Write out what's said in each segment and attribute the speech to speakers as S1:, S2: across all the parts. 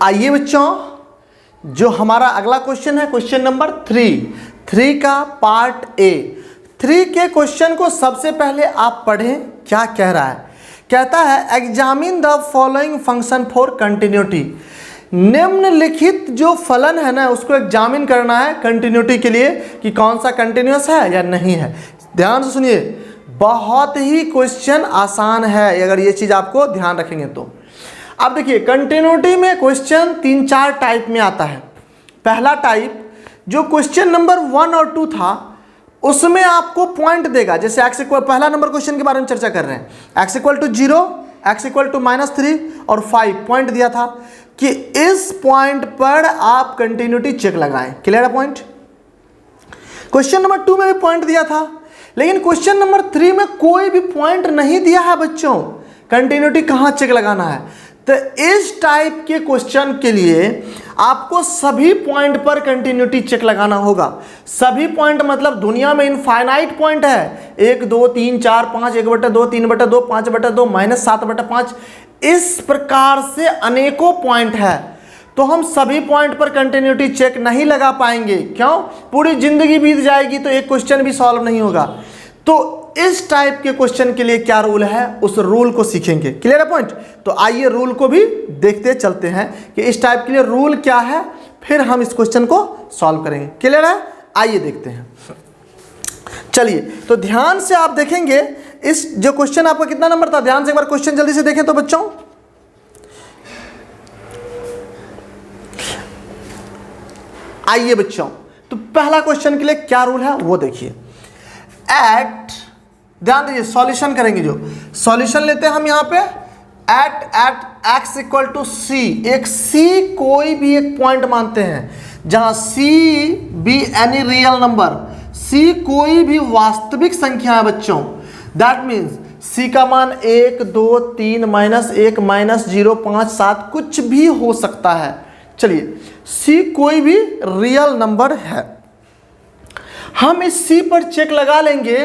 S1: आइए बच्चों, जो हमारा अगला क्वेश्चन है क्वेश्चन नंबर 3 का पार्ट ए। 3 के क्वेश्चन को सबसे पहले आप पढ़ें क्या कह रहा है। कहता है examine the following function for continuity. निम्नलिखित जो फलन है ना उसको एग्जामिन करना है कंटिन्यूटी के लिए कि कौन सा कंटिन्यूअस है या नहीं है। ध्यान से सुनिए, बहुत ही क्वेश्चन आसान है अगर ये चीज़ आपको ध्यान रखेंगे तो। अब देखिए कंटिन्यूटी में क्वेश्चन 3-4 टाइप में आता है। पहला टाइप जो क्वेश्चन नंबर 1 और 2 था उसमें आपको पॉइंट देगा, जैसे एक्स इक्वल, पहला नंबर क्वेश्चन के बारे में चर्चा कर रहे हैं, x equal to 0, x equal to -3 और 5 पॉइंट दिया था कि इस पॉइंट पर आप कंटिन्यूटी चेक लगाएं। क्लियर है पॉइंट। क्वेश्चन नंबर 2 में भी पॉइंट दिया था, लेकिन क्वेश्चन नंबर 3 में कोई भी पॉइंट नहीं दिया है बच्चों, कंटिन्यूटी कहां चेक लगाना है। तो इस टाइप के क्वेश्चन के लिए आपको सभी पॉइंट पर कंटिन्यूटी चेक लगाना होगा। सभी पॉइंट मतलब दुनिया में इनफाइनाइट पॉइंट है, 1 2 3 4 5, 1/2 3/2 5/2 -7/5, इस प्रकार से अनेकों पॉइंट है। तो हम सभी पॉइंट पर कंटिन्यूटी चेक नहीं लगा पाएंगे। क्यों? पूरी जिंदगी बीत जाएगी तो एक क्वेश्चन भी सॉल्व नहीं होगा। तो इस टाइप के क्वेश्चन के लिए क्या रूल है उस रूल को सीखेंगे। क्लियर है पॉइंट। तो आइए रूल को भी देखते चलते हैं कि इस टाइप के लिए रूल क्या है, फिर हम इस क्वेश्चन को सॉल्व करेंगे। क्लियर है, आइए देखते हैं। चलिए तो ध्यान से आप देखेंगे इस जो क्वेश्चन आपका कितना नंबर था, ध्यान से एक बार क्वेश्चन जल्दी से देखें तो बच्चों। आइए बच्चों, तो पहला क्वेश्चन के लिए क्या रूल है वो देखिए। एट, ध्यान दीजिए सॉल्यूशन करेंगे, जो सॉल्यूशन लेते हैं हम यहाँ पे एट एक्स इक्वल टू सी। एक सी कोई भी एक पॉइंट मानते हैं जहां C be any real number, सी कोई भी वास्तविक संख्या है बच्चों। दैट मीन्स सी का मान 1 2 3 -1 -0 5 7 कुछ भी हो सकता है। चलिए सी कोई भी रियल नंबर है, हम इस सी पर चेक लगा लेंगे।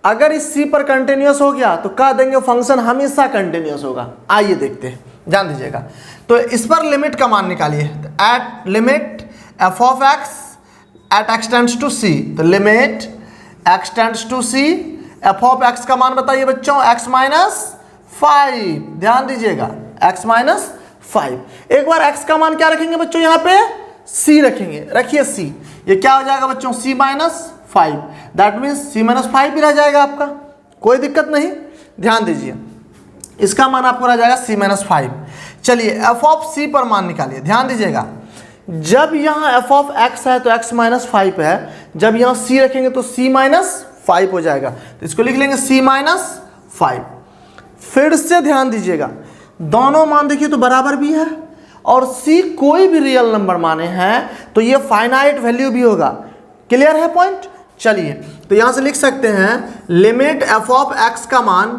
S1: अगर इस सी पर कंटिन्यूअस हो गया तो कह देंगे फंक्शन हमेशा कंटिन्यूअस होगा। आइए देखते हैं, ध्यान दीजिएगा। तो इस पर लिमिट का मान निकालिए। At limit f of x at x tends to c, तो limit x tends to c, f of x का मान बताइए बच्चों, एक्स -5। ध्यान दीजिएगा एक्स -5। एक बार एक्स का मान क्या रखेंगे बच्चों, यहाँ पे सी रखेंगे। रखिए सी, ये क्या हो जाएगा बच्चों, c -5। दैट मीन्स c -5 भी रह जाएगा आपका, कोई दिक्कत नहीं। ध्यान दीजिए इसका मान आपको रह जाएगा c -5। चलिए f ऑफ c पर मान निकालिए। ध्यान दीजिएगा जब यहाँ f ऑफ x है तो x -5 है, जब यहाँ c रखेंगे तो c -5 हो जाएगा, तो इसको लिख लेंगे c -5। फिर से ध्यान दीजिएगा दोनों मान देखिए तो बराबर भी है और c कोई भी रियल नंबर माने हैं तो ये फाइनाइट वैल्यू भी होगा। क्लियर है पॉइंट। चलिए तो यहां से लिख सकते हैं लिमिट f ऑफ x का मान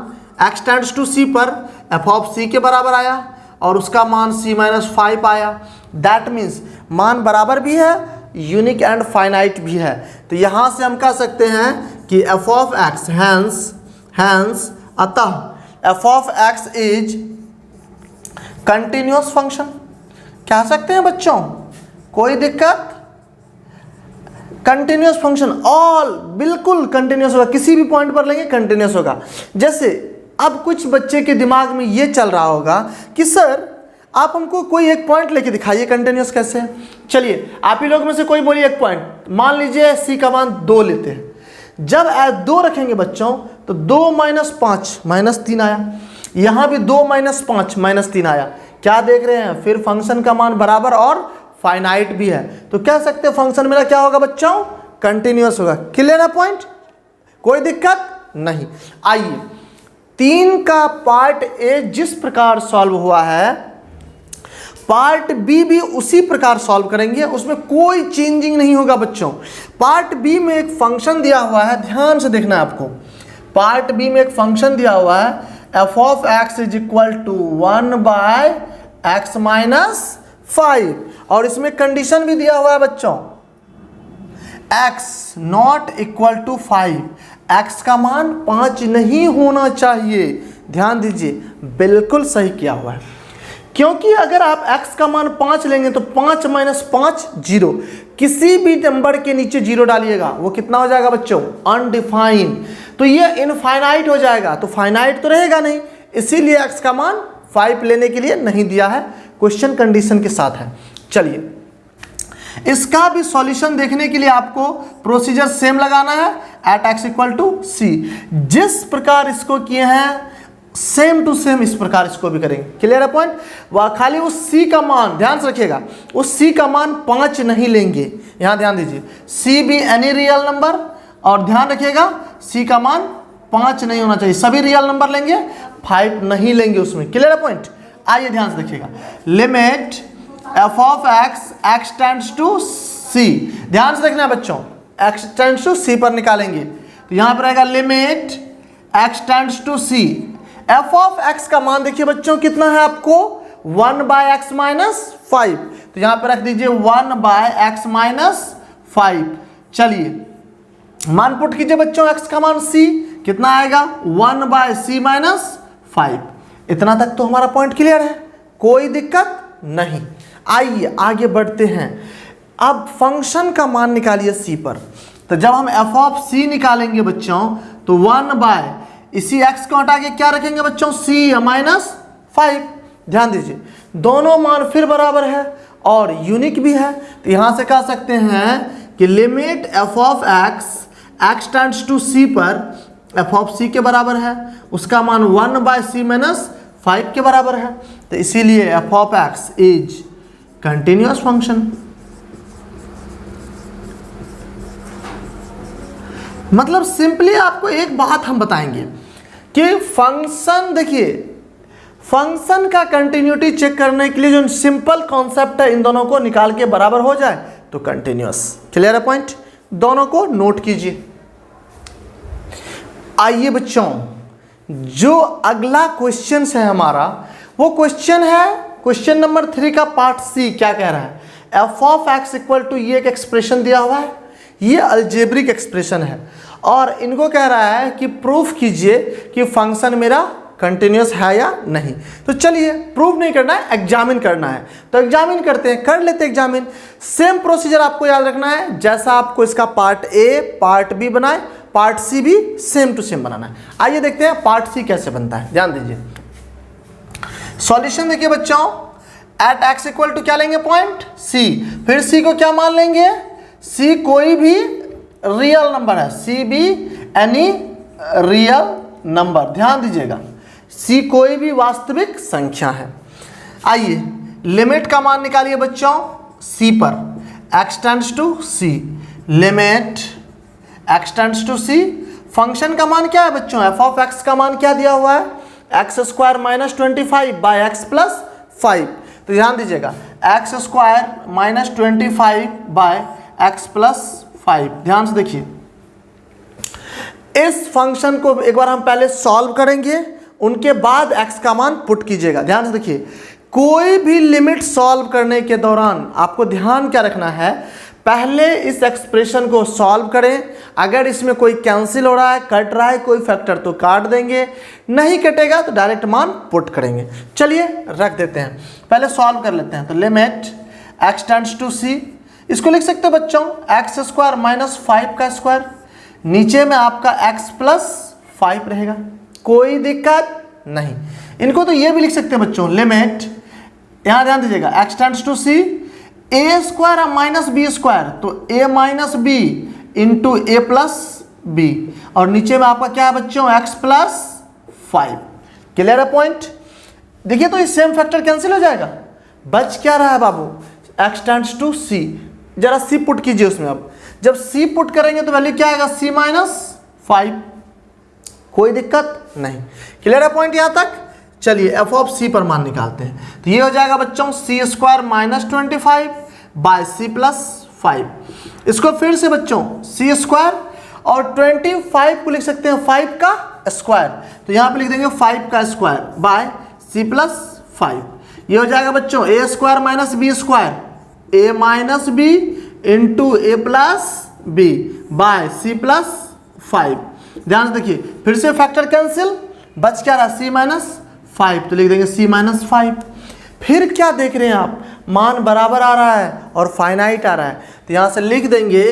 S1: x टेंड्स टू c पर f ऑफ c के बराबर आया और उसका मान c -5 आया। दैट मीन्स मान बराबर भी है, यूनिक एंड फाइनाइट भी है। तो यहां से हम कह सकते हैं कि f ऑफ x हैंस अतः f of x is continuous function. कह सकते हैं बच्चों, कोई दिक्कत। कंटिन्यूअस फंक्शन ऑल बिल्कुल कंटिन्यूअस होगा, किसी भी पॉइंट पर लेंगे कंटिन्यूअस होगा। जैसे अब कुछ बच्चे के दिमाग में ये चल रहा होगा कि सर आप हमको कोई एक पॉइंट लेके दिखाइए कंटिन्यूअस कैसे है। चलिए आप ही लोग में से कोई बोलिए एक पॉइंट, मान लीजिए सी का मान 2 लेते हैं। जब 2 रखेंगे बच्चों तो 2 -5 -3 आया, यहां भी 2 -5 -3 आया। क्या देख रहे हैं, फिर फंक्शन का मान बराबर और फाइनाइट भी है, तो कह सकते हैं फंक्शन मेरा क्या होगा बच्चों, कंटिन्यूअस होगा। क्लियर है पॉइंट, कोई दिक्कत नहीं। आइए 3 का पार्ट ए जिस प्रकार सॉल्व हुआ है पार्ट बी भी उसी प्रकार सॉल्व करेंगे, उसमें कोई चेंजिंग नहीं होगा बच्चों। पार्ट बी में एक फंक्शन दिया हुआ है, ध्यान से देखना है आपको। पार्ट बी में एक फंक्शन दिया हुआ है f of x is equal to 1/x -5 और इसमें कंडीशन भी दिया हुआ है बच्चों, x not equal to 5, x का मान 5 नहीं होना चाहिए। ध्यान दीजिए बिल्कुल सही किया हुआ है। क्योंकि अगर आप x का मान 5 लेंगे तो 5 माइनस 5 0, किसी भी नंबर के नीचे 0 डालिएगा वो कितना हो जाएगा बच्चों, अनडिफाइंड। तो ये इनफाइनाइट हो जाएगा, तो फाइनाइट तो रहेगा नहीं, इसीलिए x का मान 5 लेने के लिए नहीं दिया है, क्वेश्चन कंडीशन के साथ है। चलिए इसका भी सॉल्यूशन देखने के लिए आपको प्रोसीजर सेम लगाना है, एट x इक्वल टू सी। जिस प्रकार इसको किए हैं सेम टू सेम इस प्रकार इसको भी करेंगे। क्लियर है पॉइंट? वह खाली उस c का मान ध्यान से रखिएगा, उस c का मान 5 नहीं लेंगे, यहां ध्यान दीजिए, c भी एनी रियल नंबर, और ध्यान रखिएगा c का मान 5 नहीं होना चाहिए, सभी रियल नंबर लेंगे, 5 नहीं लेंगे उसमें। क्लियर है पॉइंट? आइए ध्यान से देखिएगा, limit f of x tends to c, ध्यान से देखना बच्चों, x टेंड्स टू c पर निकालेंगे तो यहां पर रहेगा limit x tends to c। f of x का मान देखिए बच्चों कितना है आपको, 1 बाय एक्स माइनस 5, तो यहां पर रख दीजिए 1 बाय एक्स माइनस 5। चलिए मान पुट कीजिए बच्चों, x का मान c कितना आएगा, 1 बाय c माइनस 5। इतना तक तो हमारा पॉइंट क्लियर है, कोई दिक्कत नहीं। आइए आगे बढ़ते हैं, अब फंक्शन का मान निकालिए c पर। तो जब हम f ऑफ c निकालेंगे बच्चों तो 1 बाय इसी x को हटा के क्या रखेंगे बच्चों, c माइनस 5। ध्यान दीजिए दोनों मान फिर बराबर है और यूनिक भी है, तो यहां से कह सकते हैं कि limit f of x tends to c पर f ऑफ c के बराबर है, उसका मान 1 बाय c माइनस 5 के बराबर है, तो इसीलिए f of x is continuous function. मतलब सिंपली आपको एक बात हम बताएंगे कि फंक्शन, देखिए फंक्शन का कंटिन्यूटी चेक करने के लिए जो सिंपल कॉन्सेप्ट है, इन दोनों को निकाल के बराबर हो जाए तो कंटिन्यूअस। क्लियर है पॉइंट? दोनों को नोट कीजिए। आइए बच्चों, जो अगला क्वेश्चन है हमारा वो क्वेश्चन है क्वेश्चन नंबर 3 का पार्ट सी। क्या कह रहा है, f of x equal to, ये एक एक्सप्रेशन दिया हुआ है, ये अलजेब्रिक एक्सप्रेशन है, और इनको कह रहा है कि प्रूफ कीजिए कि फंक्शन मेरा कंटिन्यूअस है या नहीं। तो चलिए प्रूफ नहीं करना है, एग्जामिन करना है, तो एग्जामिन करते हैं, कर लेते हैं एग्जामिन। सेम प्रोसीजर आपको याद रखना है, जैसा आपको इसका पार्ट ए पार्ट बी बनाए, पार्ट सी भी सेम टू सेम बनाना है। आइए देखते हैं पार्ट सी कैसे बनता है। ध्यान दीजिए, सॉल्यूशन देखिए बच्चों, एट x इक्वल टू क्या लेंगे पॉइंट c, फिर c को क्या मान लेंगे, c कोई भी रियल नंबर है, c भी एनी रियल नंबर, ध्यान दीजिएगा c कोई भी वास्तविक संख्या है। आइए लिमिट का मान निकालिए बच्चों c पर, x tends to c, limit x tends to c। Function का मान क्या है बच्चों, f ऑफ x का मान क्या दिया हुआ है, x square minus 25 by x plus 5। तो ध्यान दीजिएगा, x square minus 25 by x plus 5। ध्यान से देखिए, इस फंक्शन को एक बार हम पहले सॉल्व करेंगे, उनके बाद x का मान पुट कीजिएगा। ध्यान से देखिए, कोई भी लिमिट सॉल्व करने के दौरान आपको ध्यान क्या रखना है, पहले इस एक्सप्रेशन को सॉल्व करें, अगर इसमें कोई कैंसिल हो रहा है, कट रहा है कोई फैक्टर तो काट देंगे, नहीं कटेगा तो डायरेक्ट मान पुट करेंगे। चलिए रख देते हैं, पहले सॉल्व कर लेते हैं। तो limit x tends to c, इसको लिख सकते हैं बच्चों एक्स स्क्वायर माइनस 5 का स्क्वायर, नीचे में आपका x प्लस 5 रहेगा, कोई दिक्कत नहीं। इनको तो ये भी लिख सकते हैं बच्चों, लिमिट, यहाँ ध्यान दीजिएगा, x tends to c, a square minus b square, तो a minus b into a plus b, और नीचे में आपका क्या है बच्चों, x प्लस 5। क्लियर है पॉइंट? देखिए तो ये सेम फैक्टर कैंसिल हो जाएगा, बच क्या रहा है बाबू, x टेंड्स टू c, जरा c पुट कीजिए उसमें। अब जब c पुट करेंगे तो वैल्यू क्या आएगा, c माइनस 5, कोई दिक्कत नहीं। क्लियर है पॉइंट यहाँ तक? चलिए f ऑफ c पर मान निकालते हैं, तो ये हो जाएगा बच्चों c square minus 25 by c plus 5। इसको फिर से बच्चों c स्क्वायर और 25 को लिख सकते हैं 5 का स्क्वायर, तो यहाँ पे लिख देंगे 5 का स्क्वायर बाय c प्लस 5। ये हो जाएगा बच्चों a square minus b square, a minus b into a plus b by c plus 5। ध्यान से देखिए, फिर से फैक्टर कैंसिल, बच क्या रहा, c माइनस 5, तो लिख देंगे c माइनस 5। फिर क्या देख रहे हैं आप, मान बराबर आ रहा है और फाइनाइट आ रहा है, तो यहाँ से लिख देंगे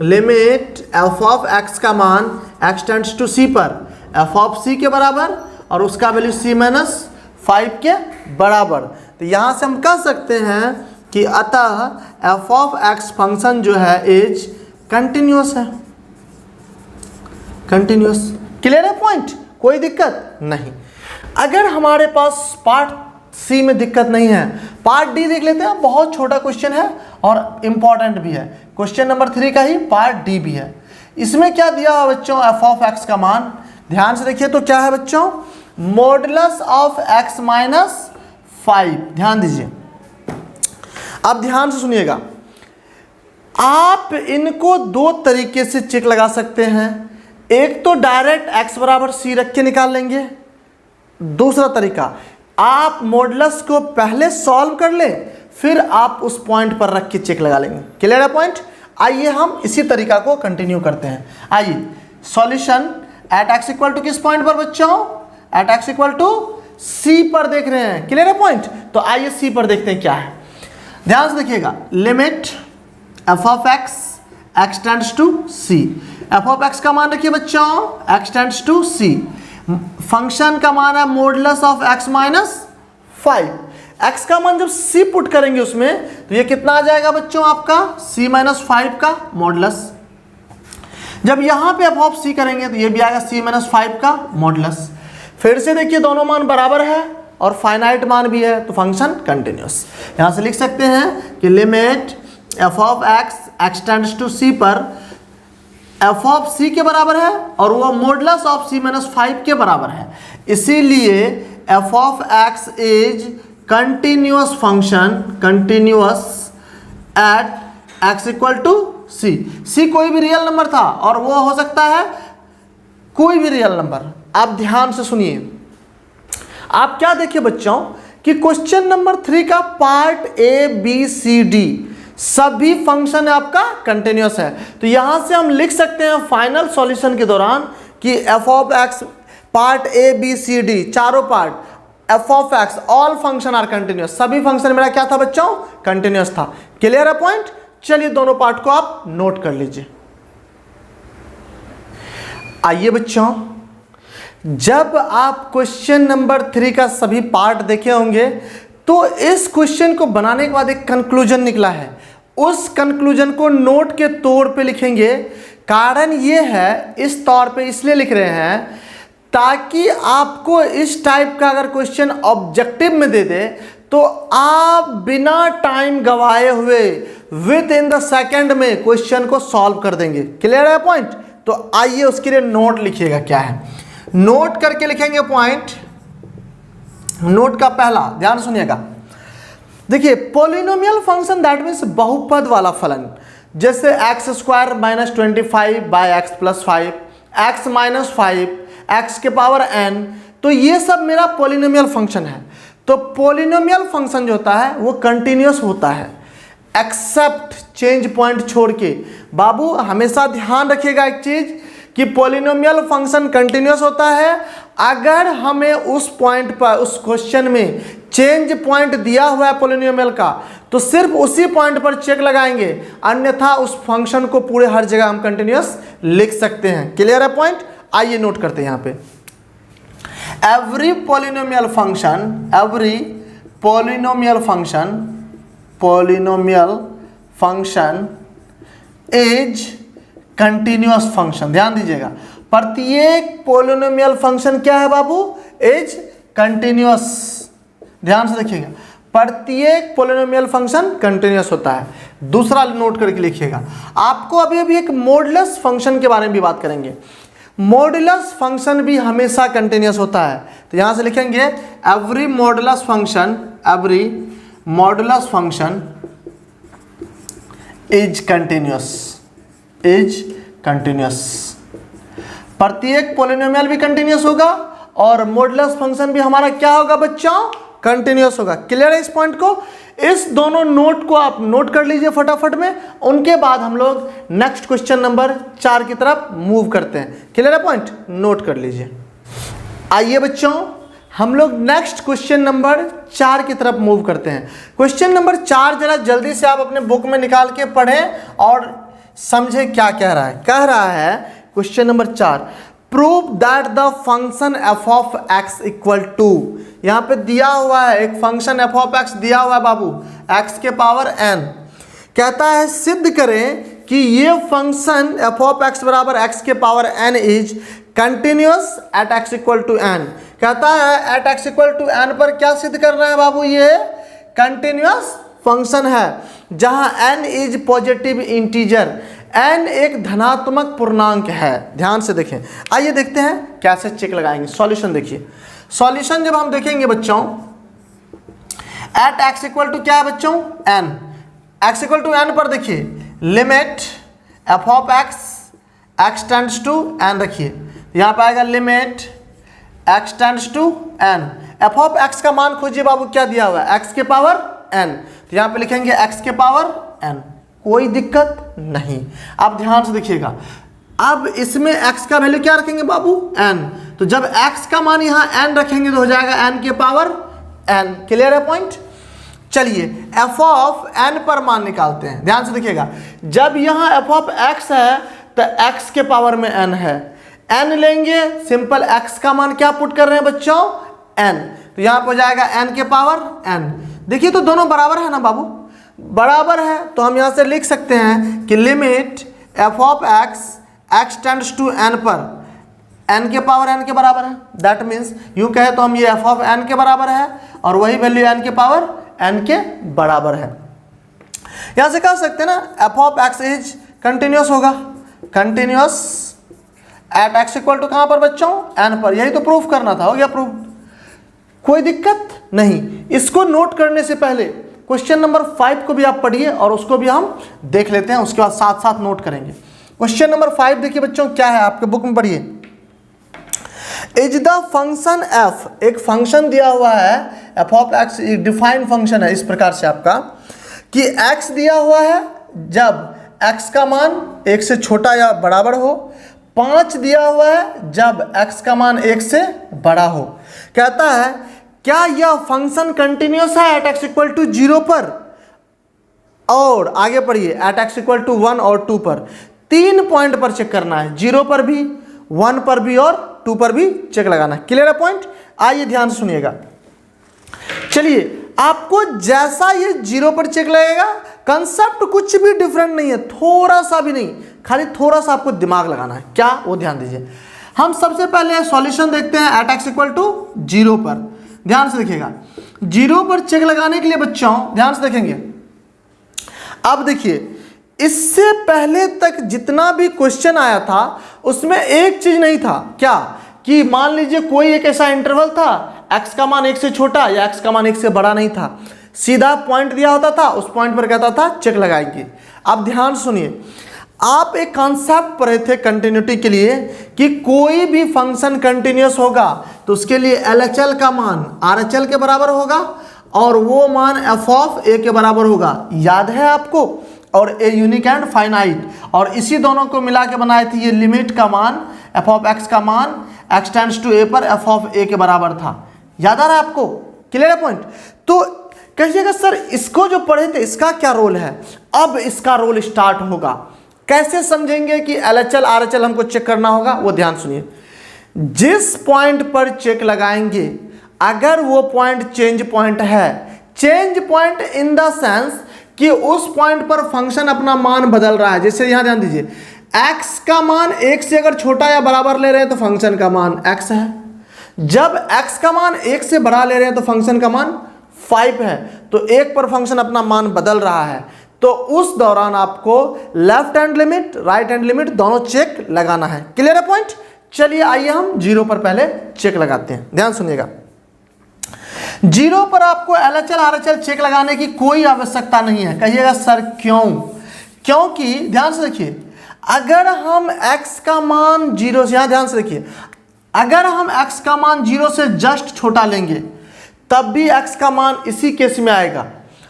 S1: लिमिट एफ ऑफ एक्स का मान एक्स टेंड्स टू सी पर एफ ऑफ सी के बराबर और उसका वैल्यू सी माइनस 5 के बराबर। तो यहाँ से हम कह सकते हैं कि अतः एफ ऑफ एक्स फंक्शन जो है इज कंटिन्यूअस है, कंटिन्यूअस। क्लियर है पॉइंट, कोई दिक्कत नहीं। अगर हमारे पास पार्ट सी में दिक्कत नहीं है, पार्ट डी देख लेते हैं, बहुत छोटा क्वेश्चन है और इम्पॉर्टेंट भी है, क्वेश्चन नंबर 3 का ही पार्ट डी भी है। इसमें क्या दिया है बच्चों, एफ ऑफ एक्स का मान, ध्यान से देखिए तो क्या है बच्चों, मॉडुलस ऑफ एक्स माइनस 5। ध्यान दीजिए, अब ध्यान से सुनिएगा, आप इनको दो तरीके से चेक लगा सकते हैं। एक तो डायरेक्ट x बराबर सी रख के निकाल लेंगे, दूसरा तरीका आप मॉडुलस को पहले सॉल्व कर ले फिर आप उस पॉइंट पर रख के चेक लगा लेंगे। क्लियर है पॉइंट। आइए हम इसी तरीका को कंटिन्यू करते हैं। आइए solution at x equal to किस पॉइंट पर बच्चों, at x equal to c पर देख रहे हैं। क्लियर है पॉइंट। तो आइए सी पर देखते हैं क्या है, ध्यान से देखिएगा। Limit f of x tends to c, f of x का मान रखिए बच्चों x tends to c, function का मान है मॉडुलस ऑफ एक्स माइनस 5। एक्स का मान जब सी पुट करेंगे उसमें तो ये कितना आ जाएगा बच्चों आपका सी माइनस 5 का मॉडुलस। जब यहाँ पे एफ ऑफ सी करेंगे तो ये भी आएगा सी माइनस 5 का मॉडुलस। फिर से देखिए दोनों मान बराबर है और फाइनाइट मान भी है तो फंक्शन कंटिन्यूअस। यहाँ से लिख सकते हैं कि limit f of x tends to c पर एफ ऑफ सी के बराबर है और वो मॉडुलस ऑफ सी माइनस 5 के बराबर है, इसीलिए f of x is continuous function, continuous at x equal to c. C कोई भी रियल नंबर था और वो हो सकता है कोई भी रियल नंबर। आप ध्यान से सुनिए, आप क्या देखिए बच्चों कि क्वेश्चन नंबर 3 का part a b c d सभी फंक्शन आपका कंटिन्यूअस है। तो यहां से हम लिख सकते हैं फाइनल सॉल्यूशन के दौरान कि f of x part a b c d चारों part f of x all function are continuous, सभी फंक्शन मेरा क्या था बच्चों कंटिन्यूअस था। क्लियर है पॉइंट। चलिए दोनों पार्ट को आप नोट कर लीजिए। आइए बच्चों, जब आप क्वेश्चन नंबर 3 का सभी पार्ट देखे होंगे तो इस क्वेश्चन को बनाने के बाद एक कंक्लूजन निकला है, उस कंक्लूजन को नोट के तौर पे लिखेंगे। कारण ये है इस तौर पे इसलिए लिख रहे हैं ताकि आपको इस टाइप का अगर क्वेश्चन ऑब्जेक्टिव में दे दे तो आप बिना टाइम गवाए हुए विद इन द सेकंड में क्वेश्चन को सॉल्व कर देंगे। क्लियर है पॉइंट। तो आइए उसके लिए नोट लिखिएगा क्या है, नोट करके लिखेंगे पॉइंट। नोट का पहला ध्यान सुनिएगा, देखिए पॉलिनोमियल फंक्शन दैट मीन्स बहुपद वाला फलन, जैसे x square minus 25 by x plus 5, x minus 5, x के पावर n, तो ये सब मेरा पॉलिनोमियल फंक्शन है। तो पॉलिनोमियल फंक्शन जो होता है वो कंटिन्यूअस होता है एक्सेप्ट चेंज पॉइंट छोड़ के। बाबू हमेशा ध्यान रखिएगा एक चीज कि पॉलिनोमियल फंक्शन कंटिन्यूअस होता है अगर हमें उस पॉइंट पर उस क्वेश्चन में चेंज पॉइंट दिया हुआ है पॉलिनोमियल का, तो सिर्फ उसी पॉइंट पर चेक लगाएंगे, अन्यथा उस फंक्शन को पूरे हर जगह हम कंटिन्यूअस लिख सकते हैं। क्लियर है पॉइंट। आइए नोट करते हैं यहाँ पे, every polynomial function is continuous function. ध्यान दीजिएगा, प्रत्येक पॉलिनोमियल फंक्शन क्या है बाबू, इज कंटिन्यूअस। ध्यान से देखिएगा, प्रत्येक पॉलिनोमियल फंक्शन कंटिन्यूअस होता है। दूसरा नोट करके लिखिएगा, आपको अभी एक मॉडुलस फंक्शन के बारे में भी बात करेंगे। मॉडुलस फंक्शन भी हमेशा कंटिन्यूअस होता है, तो यहां से लिखेंगे every modulus function is continuous. प्रत्येक पॉलिनोमियल भी कंटिन्यूअस होगा और मॉडुलस फंक्शन भी हमारा क्या होगा बच्चों, कंटिन्यूअस होगा। क्लियर है इस पॉइंट को। इस दोनों नोट को आप नोट कर लीजिए फटाफट में, उनके बाद हम लोग नेक्स्ट क्वेश्चन नंबर 4 की तरफ मूव करते हैं। क्लियर है पॉइंट, नोट कर लीजिए। आइए बच्चों, हम लोग नेक्स्ट क्वेश्चन नंबर 4 की तरफ मूव करते हैं। क्वेश्चन नंबर 4 जरा जल्दी से आप अपने बुक में निकाल के पढ़ें और समझे क्या कह रहा है। कह रहा है question number 4, prove that the function f of x equal to, यहाँ पे दिया हुआ है एक फंक्शन एफ ऑफ एक्स दिया हुआ है बाबू, एक्स के पावर एन। कहता है सिद्ध करें कि ये फंक्शन एफ ऑफ एक्स बराबर एक्स के power n is continuous at x equal to n. कहता है at x equal to n पर क्या सिद्ध करना है बाबू, ये कंटिन्यूअस फंक्शन है जहां n is positive integer, n एक धनात्मक पूर्णांक है। ध्यान से देखें, आइए देखते हैं कैसे चेक लगाएंगे। सॉल्यूशन देखिए, सॉल्यूशन जब हम देखेंगे बच्चों एट एक्स इक्वल टू क्या है बच्चों, n, x equal to n पर देखिए limit f of x tends to n रखिए, यहाँ पे आएगा limit x tends to n. F of x का मान खोजिए बाबू, क्या दिया हुआ है, एक्स के पावर एन, तो यहाँ पे लिखेंगे एक्स के पावर एन, कोई दिक्कत नहीं। अब ध्यान से देखिएगा, अब इसमें एक्स का वैल्यू क्या रखेंगे बाबू, एन, तो जब एक्स का मान यहाँ एन रखेंगे तो हो जाएगा एन के पावर एन। क्लियर है पॉइंट। चलिए एफ ऑफ एन पर मान निकालते हैं। ध्यान से देखिएगा, जब यहाँ एफ ऑफ एक्स है तो एक्स के पावर में एन है, एन लेंगे सिंपल, एक्स का मान क्या पुट कर रहे हैं बच्चों, एन, तो यहाँ पर हो जाएगा एन के पावर एन। देखिए तो दोनों बराबर है ना बाबू, बराबर है, तो हम यहाँ से लिख सकते हैं कि limit f of x tends to n पर एन के पावर एन के बराबर है। दैट मीन्स यूँ कहे तो हम ये एफ ऑफ एन के बराबर है और वही वैल्यू एन के पावर एन के बराबर है। यहाँ से कह सकते हैं ना f of x is continuous होगा, continuous at x equal to कहाँ पर बच्चों, एन पर। यही तो प्रूफ करना था, हो गया प्रूफ, कोई दिक्कत नहीं। इसको नोट करने से पहले क्वेश्चन नंबर 5 को भी आप पढ़िए और उसको भी हम देख लेते हैं, उसके बाद साथ साथ नोट करेंगे। क्वेश्चन नंबर 5 देखिए बच्चों क्या है, आपके बुक में पढ़िए। इज द फंक्शन एफ, एक फंक्शन दिया हुआ है F of x, defined function है इस प्रकार से आपका कि एक्स दिया हुआ है जब एक्स का मान 1 से छोटा या बराबर हो, 5 दिया हुआ है जब x का मान 1 से बड़ा हो। कहता है क्या यह फंक्शन कंटिन्यूस है एट एक्स इक्वल टू 0 पर, और आगे पढ़िए एट एक्स इक्वल टू 1 और 2 पर। 3 पॉइंट पर चेक करना है, 0 पर भी, 1 पर भी और 2 पर भी चेक लगाना है। क्लियर है पॉइंट। आइए ध्यान से सुनिएगा, चलिए आपको जैसा ये 0 पर चेक लगेगा, कंसेप्ट कुछ भी डिफरेंट नहीं है, थोड़ा सा भी नहीं, खाली थोड़ा सा आपको दिमाग लगाना है। क्या, वो ध्यान दीजिए। हम सबसे पहले सॉल्यूशन देखते हैं एट एक्स इक्वल टू 0 पर। ध्यान से देखिएगा, 0 पर चेक लगाने के लिए बच्चों ध्यान से देखेंगे। अब देखिए इससे पहले तक जितना भी क्वेश्चन आया था उसमें एक चीज नहीं था, क्या, कि मान लीजिए कोई एक ऐसा इंटरवल था x का मान 1 से छोटा या x का मान 1 से बड़ा नहीं था, सीधा पॉइंट दिया होता था, उस पॉइंट पर कहता था चेक लगाएंगे। अब ध्यान सुनिए, आप एक कॉन्सेप्ट पढ़े थे कंटिन्यूटी के लिए कि कोई भी फंक्शन कंटिन्यूस होगा तो उसके लिए LHL का मान RHL के बराबर होगा और वो मान f ऑफ a के बराबर होगा, याद है आपको, और a यूनिक एंड फाइनाइट, और इसी दोनों को मिला के बनाए थे ये लिमिट का मान f ऑफ x का मान x टेंड्स टू a पर f ऑफ a के बराबर था। याद आ रहा है आपको, क्लियर है पॉइंट। तो कहिएगा सर इसको जो पढ़े थे इसका क्या रोल है, अब इसका रोल स्टार्ट होगा। कैसे समझेंगे कि LHL RHL हमको चेक करना होगा, वो ध्यान सुनिए। जिस पॉइंट पर चेक लगाएंगे अगर वो पॉइंट चेंज पॉइंट है, change point in the sense कि उस पॉइंट पर फंक्शन अपना मान बदल रहा है। जैसे यहां ध्यान दीजिए, x का मान 1 से अगर छोटा या बराबर ले रहे हैं तो फंक्शन का मान x है, जब x का मान 1 से बड़ा ले रहे हैं तो फंक्शन का मान 5 है, तो 1 पर फंक्शन अपना मान बदल रहा है, तो उस दौरान आपको left hand limit right hand limit दोनों चेक लगाना है। क्लियर है पॉइंट। चलिए आइए हम 0 पर पहले चेक लगाते हैं। ध्यान सुनिएगा, 0 पर आपको LHL RHL चेक लगाने की कोई आवश्यकता नहीं है। कहिएगा सर क्यों, क्योंकि ध्यान से देखिए अगर हम x का मान 0 से, यहाँ ध्यान से देखिए, अगर हम x का मान 0 से जस्ट छोटा लेंगे तब भी x का मान इसी केस में आएगा,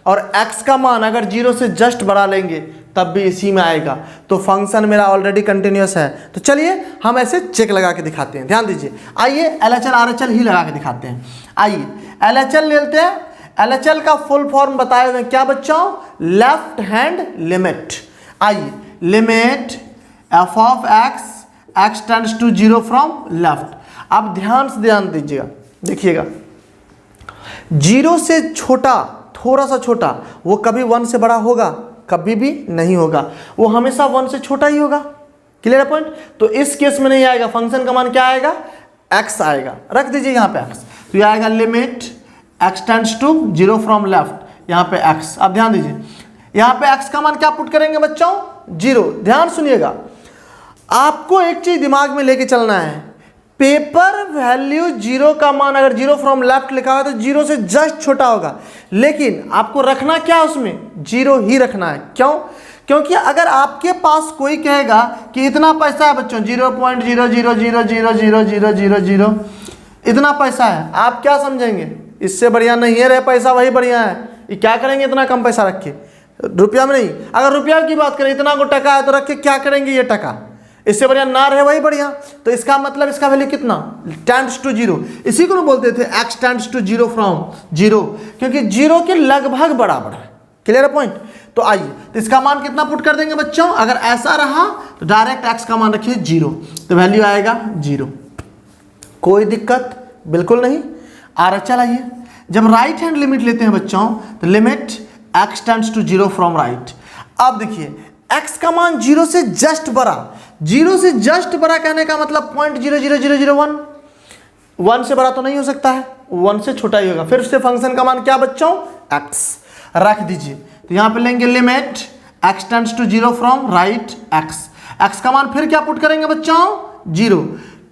S1: और x का मान अगर 0 से जस्ट बड़ा लेंगे तब भी इसी में आएगा, तो फंक्शन मेरा ऑलरेडी कंटिन्यूस है। तो चलिए हम ऐसे चेक लगा के दिखाते हैं, ध्यान दीजिए। आइए LHL RHL ही लगा के दिखाते हैं। आइए LHL लेते हैं। LHL का फुल फॉर्म बताए हुए क्या बच्चों, लेफ्ट हैंड लिमिट। आइए limit f of x tends to 0 from left. अब ध्यान दीजिएगा, देखिएगा 0 से छोटा, थोड़ा सा छोटा, वो कभी 1 से बड़ा होगा? कभी भी नहीं होगा, वो हमेशा 1 से छोटा ही होगा। क्लियर है पॉइंट? तो इस केस में नहीं आएगा, फंक्शन का मान क्या आएगा, x आएगा। रख दीजिए यहाँ पे x, तो ये आएगा limit x tends to 0 from left, यहाँ पे x। अब ध्यान दीजिए यहाँ पे x का मान क्या पुट करेंगे बच्चों, 0। ध्यान सुनिएगा, आपको एक चीज दिमाग में लेके चलना है, पेपर वैल्यू 0 का मान अगर 0 फ्रॉम लेफ्ट लिखा हुआ है तो 0 से जस्ट छोटा होगा, लेकिन आपको रखना क्या उसमें, 0 ही रखना है। क्यों? क्योंकि अगर आपके पास कोई कहेगा कि इतना पैसा है बच्चों 0.0000000 इतना पैसा है, आप क्या समझेंगे, इससे बढ़िया नहीं है रे पैसा, वही बढ़िया है। ये क्या करेंगे इतना कम पैसा रख के, रुपया में नहीं, अगर रुपया की बात करें इतना को टका है तो रख के क्या करेंगे ये टका, इससे बढ़िया ना रहे वही बढ़िया। तो इसका मतलब इसका वैल्यू कितना, टेंड्स टू 0। इसी को बोलते थे x टेंड्स टू 0 फ्रॉम 0, क्योंकि 0 के लगभग बराबर है। क्लियर है पॉइंट? तो आइए, तो इसका मान कितना पुट कर देंगे बच्चों, अगर ऐसा रहा तो डायरेक्ट x का मान रखिए 0, तो वैल्यू आएगा 0। कोई दिक्कत बिल्कुल नहीं। RHL आइए, जब राइट हैंड लिमिट लेते हैं बच्चों तो limit x tends to 0 from right. अब देखिए x का मान 0 से जस्ट बड़ा, 0 से जस्ट बड़ा कहने का मतलब 0.00001, 1 से बड़ा तो नहीं हो सकता है, 1 से छोटा ही होगा। फिर से फंक्शन का मान क्या बच्चों, x रख दीजिए। तो यहाँ पे लेंगे limit x tends to 0 from right x का मान फिर क्या पुट करेंगे बच्चों, 0।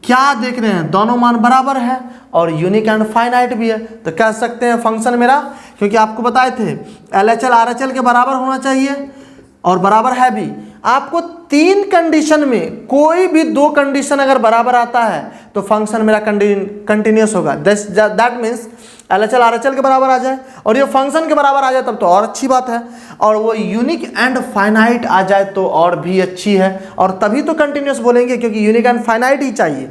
S1: क्या देख रहे हैं, दोनों मान बराबर है और यूनिक एंड फाइनाइट भी है, तो कह सकते हैं फंक्शन मेरा, क्योंकि आपको बताए थे LHL RHL के बराबर होना चाहिए और बराबर है भी। आपको 3 कंडीशन में कोई भी 2 कंडीशन अगर बराबर आता है तो फंक्शन मेरा कंटिन्यूस होगा। दैट मीन्स LHL RHL के बराबर आ जाए और ये फंक्शन के बराबर आ जाए तब तो और अच्छी बात है, और वो यूनिक एंड फाइनाइट आ जाए तो और भी अच्छी है, और तभी तो कंटिन्यूस बोलेंगे, क्योंकि यूनिक एंड फाइनाइट ही चाहिए।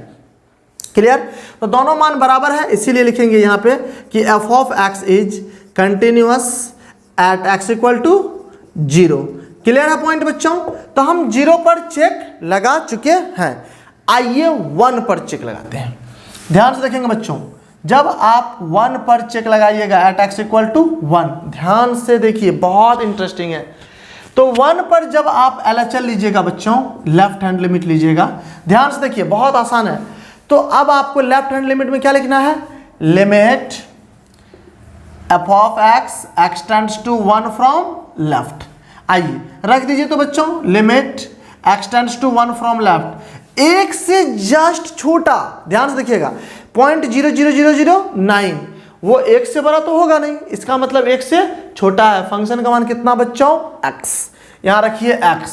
S1: क्लियर? तो दोनों मान बराबर है, इसीलिए लिखेंगे यहाँ पे कि f of x is continuous at x equal to 0। Clear है पॉइंट बच्चों? तो हम 0 पर चेक लगा चुके हैं। आइए 1 पर चेक लगाते हैं। ध्यान से देखेंगे बच्चों, जब आप 1 पर चेक लगाइएगा एट x इक्वल टू 1, ध्यान से देखिए बहुत इंटरेस्टिंग है। तो 1 पर जब आप LHL लीजिएगा बच्चों, लेफ्ट हैंड लिमिट लीजिएगा, ध्यान से देखिए बहुत आसान है। तो अब आपको लेफ्ट हैंड लिमिट में क्या लिखना है, limit f of x tends to 1 from left. आइए रख दीजिए तो बच्चों limit x tends to 1 from left, 1 से जस्ट छोटा, ध्यान से देखिएगा 0.0009, वो 1 से बड़ा तो होगा नहीं, इसका मतलब 1 से छोटा है। फंक्शन का मान कितना बच्चों, x, यहाँ रखिए x,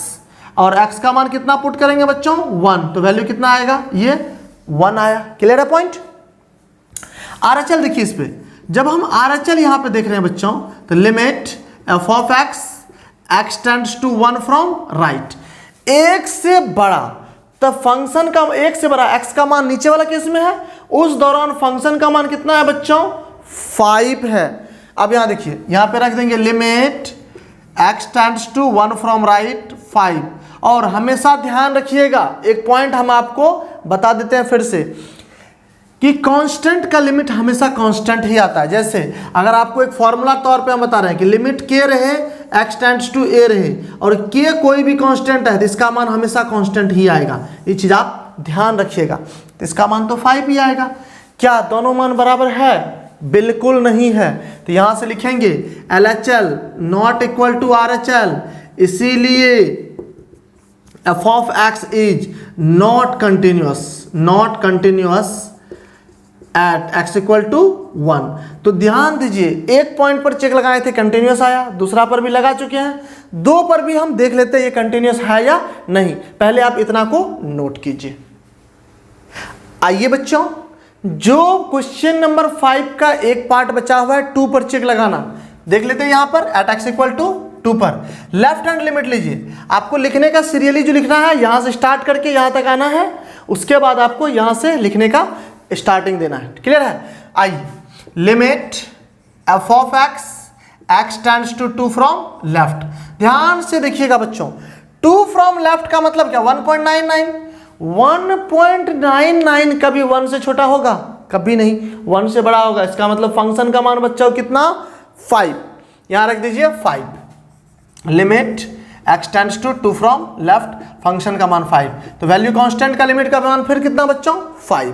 S1: और x का मान कितना पुट करेंगे बच्चों, 1, तो वैल्यू कितना आएगा, ये 1 आया। क्लियर है पॉइंट? RHL देखिए, इस पे जब हम RHL यहाँ पे देख रहे हैं बच्चों, तो limit f of x tends to 1 from right, 1 से बड़ा, तब फंक्शन का 1 से बड़ा x का मान नीचे वाला केस में है, उस दौरान फंक्शन का मान कितना है बच्चों, 5 है। अब यहाँ देखिए, यहाँ पे रख देंगे limit x tends to 1 from right 5, और हमेशा ध्यान रखिएगा एक पॉइंट हम आपको बता देते हैं फिर से, कि कांस्टेंट का लिमिट हमेशा कांस्टेंट ही आता है। जैसे अगर आपको एक फॉर्मूला तौर पे हम बता रहे हैं कि लिमिट k रहे x टेंड्स टू a रहे, और k कोई भी कांस्टेंट है तो इसका मान हमेशा कांस्टेंट ही आएगा, ये चीज़ आप ध्यान रखिएगा। तो इसका मान तो 5 ही आएगा। क्या दोनों मान बराबर है? बिल्कुल नहीं है। तो यहाँ से लिखेंगे LHL not equal to RHL, इसीलिए f of x is not continuous at x equal to 1। तो ध्यान दीजिए, एक पॉइंट पर चेक लगाए थे कंटिन्यूअस आया, दूसरा पर भी लगा चुके हैं, 2 पर भी हम देख लेते हैं ये कंटिन्यूअस है या नहीं। पहले आप इतना को नोट कीजिए। आइए बच्चों, जो क्वेश्चन नंबर 5 का एक पार्ट बचा हुआ है 2 पर चेक लगाना, देख लेते हैं यहाँ पर एट x इक्वल टू 2 पर। लेफ्ट हैंड लिमिट लीजिए, आपको लिखने का सीरियली जो लिखना है, यहाँ से स्टार्ट करके यहाँ तक आना है, उसके बाद आपको यहाँ से लिखने का स्टार्टिंग देना है। क्लियर है? आइए, limit f of x tends to 2 from left. ध्यान से देखिएगा बच्चों, 2 फ्रॉम लेफ्ट का मतलब क्या? 1.99। 1.99 कभी 1 से छोटा होगा? कभी नहीं, 1 से बड़ा होगा। इसका मतलब फंक्शन का मान बच्चों कितना? 5। यहां रख दीजिए 5। Limit x tends to 2 from left, function का मान 5। तो वैल्यू कांस्टेंट का लिमिट का मान फिर कितना बच्चों? 5।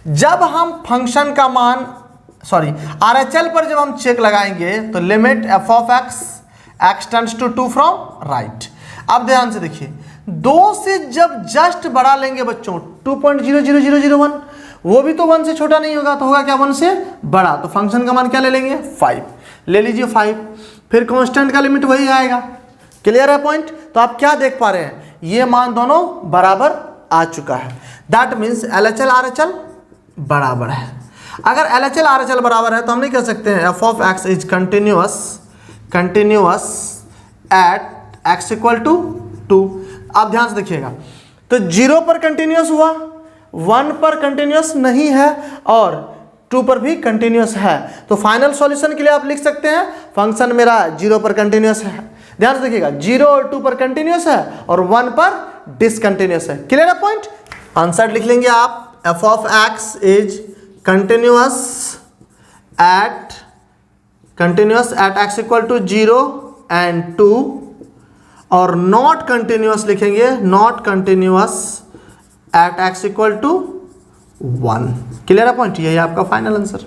S1: जब हम फंक्शन का मान RHL पर जब हम चेक लगाएंगे तो limit f of x tends to 2 from right. अब ध्यान से देखिए, 2 से जब जस्ट बड़ा लेंगे बच्चों 2.00001, वो भी तो 1 से छोटा नहीं होगा, तो होगा क्या? 1 से बड़ा। तो फंक्शन का मान क्या ले लेंगे? 5 ले लीजिए 5। फिर कांस्टेंट का लिमिट वही आएगा। क्लियर है पॉइंट? तो आप क्या देख पा रहे हैं, ये मान दोनों बराबर आ चुका है। दैट मीन्स LHL RHL बराबर है। अगर LHL RHL बराबर है तो हम नहीं कह सकते हैं f of x is continuous at x equal to 2। आप ध्यान से देखिएगा, तो 0 पर कंटिन्यूअस हुआ, 1 पर कंटिन्यूअस नहीं है और 2 पर भी कंटिन्यूअस है। तो फाइनल सॉल्यूशन के लिए आप लिख सकते हैं फंक्शन मेरा 0 पर कंटिन्यूअस है। ध्यान से देखिएगा, 0 और 2 पर कंटिन्यूअस है और 1 पर डिसकंटिन्यूअस है। क्लियर है पॉइंट? आंसर लिख लेंगे आप, f of x is continuous at x equal to 0 and 2, और नॉट कंटिन्यूअस लिखेंगे, not continuous at x equal to 1। Clear है पॉइंट? यही आपका फाइनल आंसर।